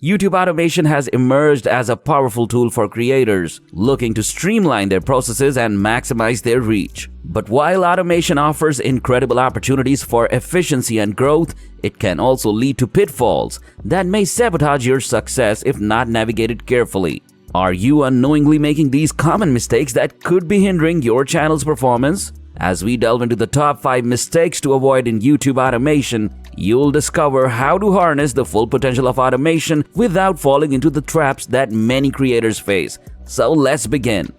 YouTube automation has emerged as a powerful tool for creators looking to streamline their processes and maximize their reach. But while automation offers incredible opportunities for efficiency and growth, it can also lead to pitfalls that may sabotage your success if not navigated carefully. Are you unknowingly making these common mistakes that could be hindering your channel's performance? As we delve into the top 5 mistakes to avoid in YouTube automation, you'll discover how to harness the full potential of automation without falling into the traps that many creators face. So let's begin.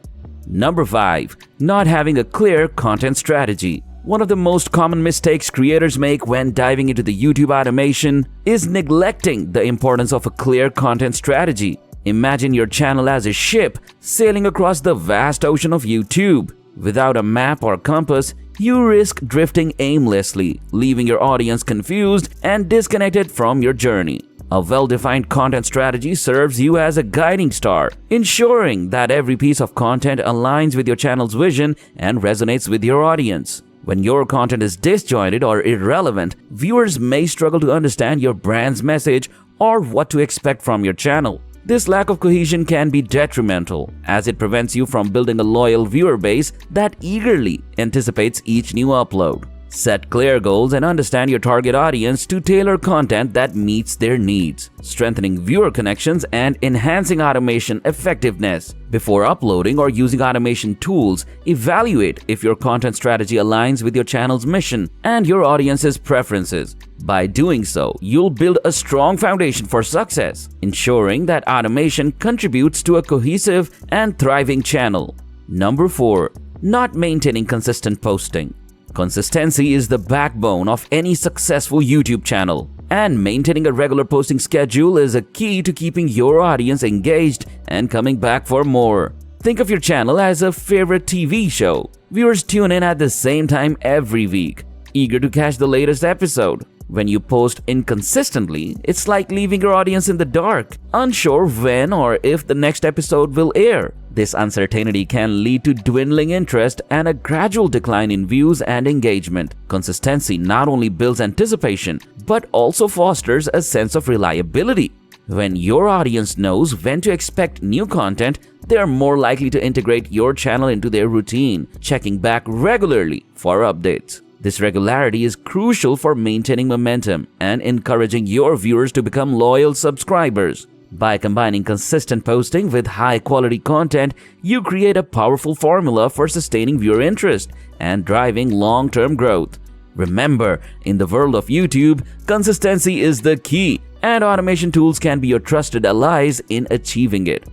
Number 5. Not having a clear content strategy. One of the most common mistakes creators make when diving into the YouTube automation is neglecting the importance of a clear content strategy. Imagine your channel as a ship sailing across the vast ocean of YouTube. Without a map or compass, you risk drifting aimlessly, leaving your audience confused and disconnected from your journey. A well-defined content strategy serves you as a guiding star, ensuring that every piece of content aligns with your channel's vision and resonates with your audience. When your content is disjointed or irrelevant, viewers may struggle to understand your brand's message or what to expect from your channel. This lack of cohesion can be detrimental, as it prevents you from building a loyal viewer base that eagerly anticipates each new upload. Set clear goals and understand your target audience to tailor content that meets their needs, strengthening viewer connections and enhancing automation effectiveness. Before uploading or using automation tools, evaluate if your content strategy aligns with your channel's mission and your audience's preferences. By doing so, you'll build a strong foundation for success, ensuring that automation contributes to a cohesive and thriving channel. Number 4. Not maintaining consistent posting. Consistency is the backbone of any successful YouTube channel, and maintaining a regular posting schedule is a key to keeping your audience engaged and coming back for more. Think of your channel as a favorite TV show. Viewers tune in at the same time every week, eager to catch the latest episode. When you post inconsistently, it's like leaving your audience in the dark, unsure when or if the next episode will air. This uncertainty can lead to dwindling interest and a gradual decline in views and engagement. Consistency not only builds anticipation, but also fosters a sense of reliability. When your audience knows when to expect new content, they are more likely to integrate your channel into their routine, checking back regularly for updates. This regularity is crucial for maintaining momentum and encouraging your viewers to become loyal subscribers. By combining consistent posting with high-quality content, you create a powerful formula for sustaining viewer interest and driving long-term growth. Remember, in the world of YouTube, consistency is the key, and automation tools can be your trusted allies in achieving it.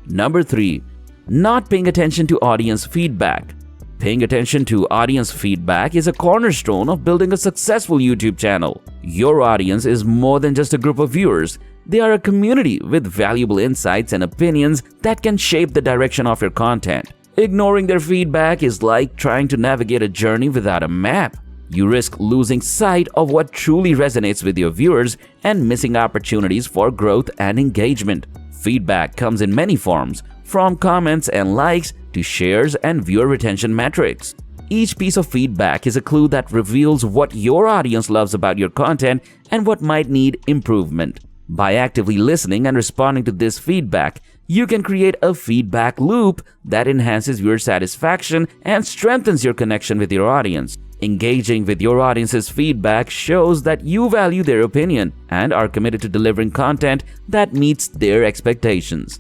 Number 3. Not paying attention to audience feedback. Paying attention to audience feedback is a cornerstone of building a successful YouTube channel. Your audience is more than just a group of viewers. They are a community with valuable insights and opinions that can shape the direction of your content. Ignoring their feedback is like trying to navigate a journey without a map. You risk losing sight of what truly resonates with your viewers and missing opportunities for growth and engagement. Feedback comes in many forms, from comments and likes to shares and viewer retention metrics. Each piece of feedback is a clue that reveals what your audience loves about your content and what might need improvement. By actively listening and responding to this feedback, you can create a feedback loop that enhances viewer satisfaction and strengthens your connection with your audience. Engaging with your audience's feedback shows that you value their opinion and are committed to delivering content that meets their expectations.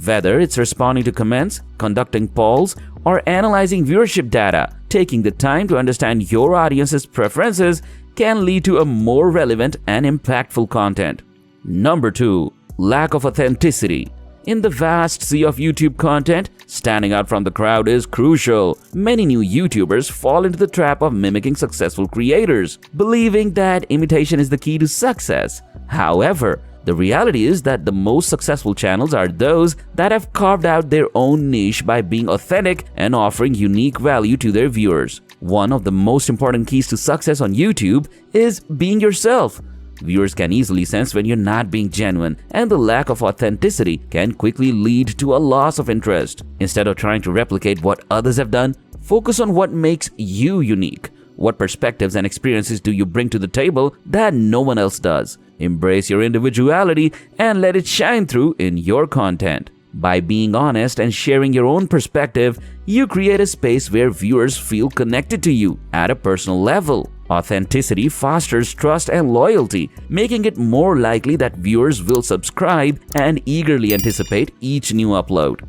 Whether it's responding to comments, conducting polls, or analyzing viewership data, taking the time to understand your audience's preferences can lead to a more relevant and impactful content. Number 2. Lack of authenticity. In the vast sea of YouTube content, standing out from the crowd is crucial. Many new YouTubers fall into the trap of mimicking successful creators, believing that imitation is the key to success. However, the reality is that the most successful channels are those that have carved out their own niche by being authentic and offering unique value to their viewers. One of the most important keys to success on YouTube is being yourself. Viewers can easily sense when you're not being genuine, and the lack of authenticity can quickly lead to a loss of interest. Instead of trying to replicate what others have done, focus on what makes you unique. What perspectives and experiences do you bring to the table that no one else does? Embrace your individuality and let it shine through in your content. By being honest and sharing your own perspective, you create a space where viewers feel connected to you at a personal level. Authenticity fosters trust and loyalty, making it more likely that viewers will subscribe and eagerly anticipate each new upload.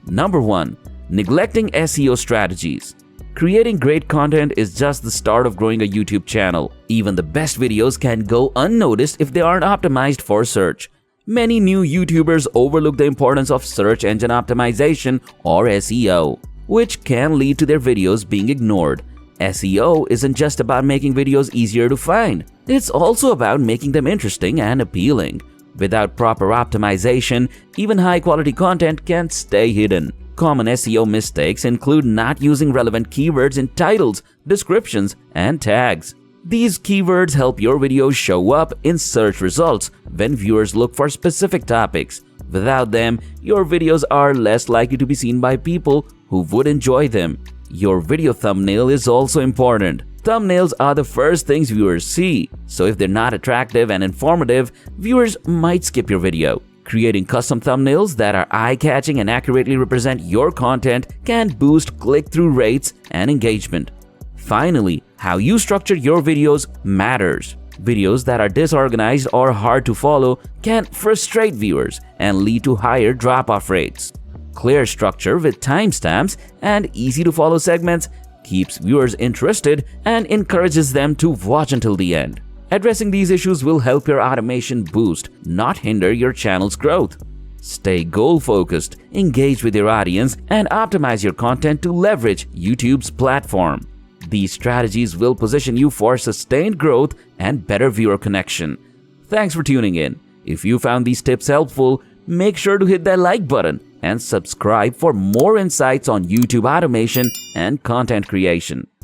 Number 1. Neglecting SEO strategies. Creating great content is just the start of growing a YouTube channel. Even the best videos can go unnoticed if they aren't optimized for search. Many new YouTubers overlook the importance of search engine optimization or SEO, which can lead to their videos being ignored. SEO isn't just about making videos easier to find, it's also about making them interesting and appealing. Without proper optimization, even high-quality content can stay hidden. Common SEO mistakes include not using relevant keywords in titles, descriptions, and tags. These keywords help your videos show up in search results when viewers look for specific topics. Without them, your videos are less likely to be seen by people who would enjoy them. Your video thumbnail is also important. Thumbnails are the first things viewers see, so if they're not attractive and informative, viewers might skip your video. Creating custom thumbnails that are eye-catching and accurately represent your content can boost click-through rates and engagement. Finally, how you structure your videos matters. Videos that are disorganized or hard to follow can frustrate viewers and lead to higher drop-off rates. Clear structure with timestamps and easy-to-follow segments keeps viewers interested and encourages them to watch until the end. Addressing these issues will help your automation boost, not hinder your channel's growth. Stay goal-focused, engage with your audience, and optimize your content to leverage YouTube's platform. These strategies will position you for sustained growth and better viewer connection. Thanks for tuning in. If you found these tips helpful, make sure to hit that like button and subscribe for more insights on YouTube automation and content creation.